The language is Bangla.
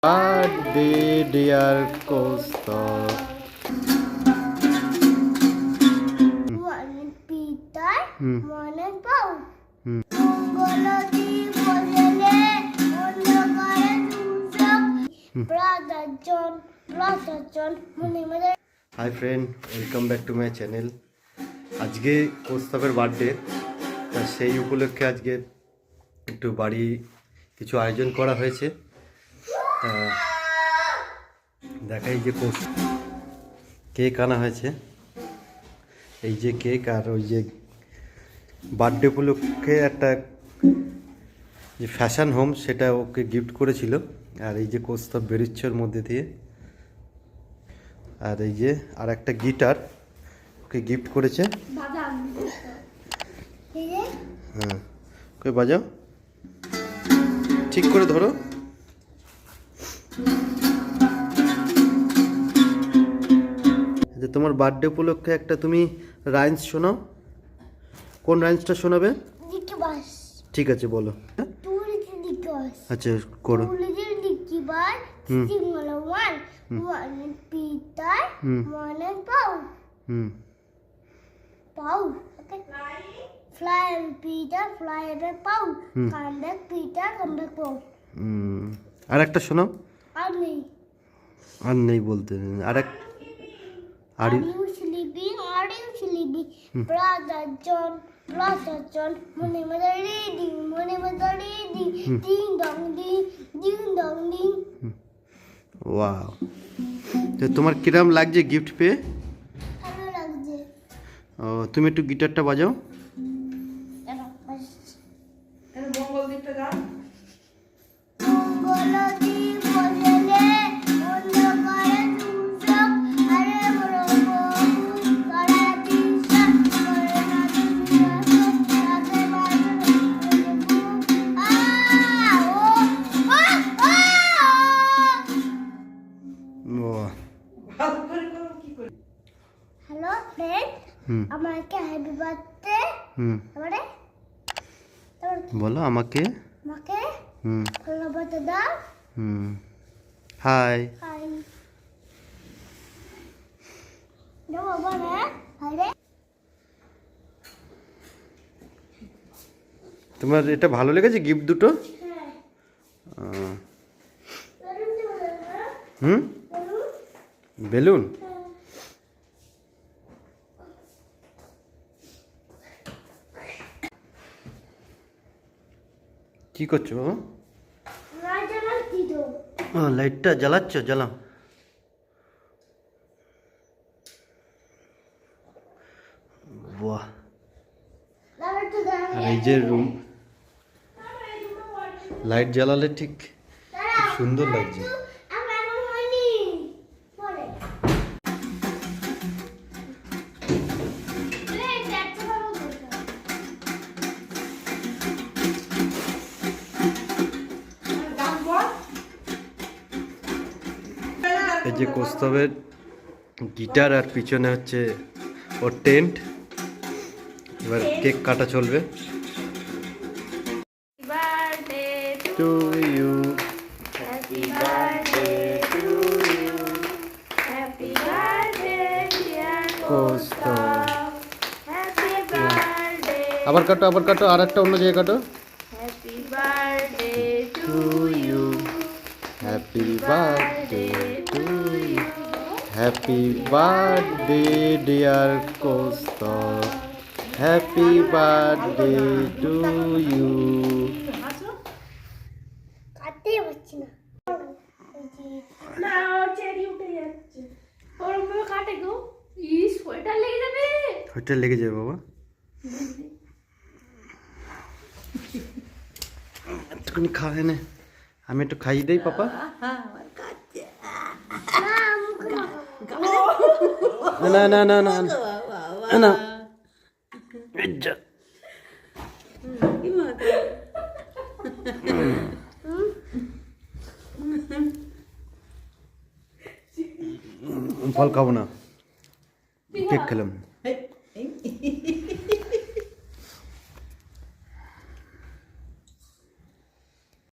Birthday, dear Costa. One Peter, one Paul. Brother John, Hi friend, welcome back to my channel. আজকে কৌস্তবের বার্থডে, তা সেই উপলক্ষে আজকে একটু বাড়ি কিছু আয়োজন করা হয়েছে। তা দেখাই যে কেক আনা হয়েছে, এই যে কেক, আর ওই যে বার্থডে উপলক্ষে একটা যে ফ্যাশন হোম সেটা ওকে গিফট করেছিল। আর এই যে কৌস্তব বেরোচ্ছের মধ্যে দিয়ে, আর এই যে আর একটা গিটার ওকে গিফট করেছে। হ্যাঁ, কই বাজাও, ঠিক করে ধরো। তোমার বার্থডে উপলক্ষে একটা তুমি রাইমস শোনাও। কোন রাইমসটা শোনাবে? ঠিক আছে, বলো। আচ্ছা, করো। Fly Peter, fly away Paul. Come back Peter, come back Paul. আর একটা শোনাও। আর নেই বলতে। আর you sleeping? Brother John, money mother reading, ding dong ding. Wow, তো তোমার কিরম লাগছে গিফট পেয়ে? ভালো লাগছে। ও, তুমি একটু গিটারটা বাজাও। হ্যালো ফ্রেন্ড, আমাকে হ্যাপি বার্থডে বলো। আমাকে ভালো বার্থডে দাও। হাই হাই দাও বাবা। হাই রে, তোমার এটা ভালো লেগেছে গিফট দুটো? বেলুন। কি করছো? লাইটটা জ্বালাচ্ছ? জ্বালাও। বাহ, এই যে রুম লাইট জ্বালালে ঠিক খুব সুন্দর লাগছে। এই যে কৌস্তবের গিটার, আর পিছনে হচ্ছে ওর টেন্ট। এবার কেক কাটা চলবে। To you, happy birthday to you, happy birthday dear Kaustav, happy birthday. আবার কাটো, আর একটা অন্য জায়গায় কাটো। Happy birthday to you, happy birthday to you, happy birthday dear Kaustav, happy birthday to you. কাটতে পারছি না, চেরি উঠে যাচ্ছে। ওর মুখে কাটে গো, সোয়েটার লেগে যাবে। সোয়েটার লেগে যাবে বাবা। একটুখানি খাওয়াই না, আমি একটু খাইয়ে দেই পাপা। না না না না না, ফল খাবো না, কেক খেলাম।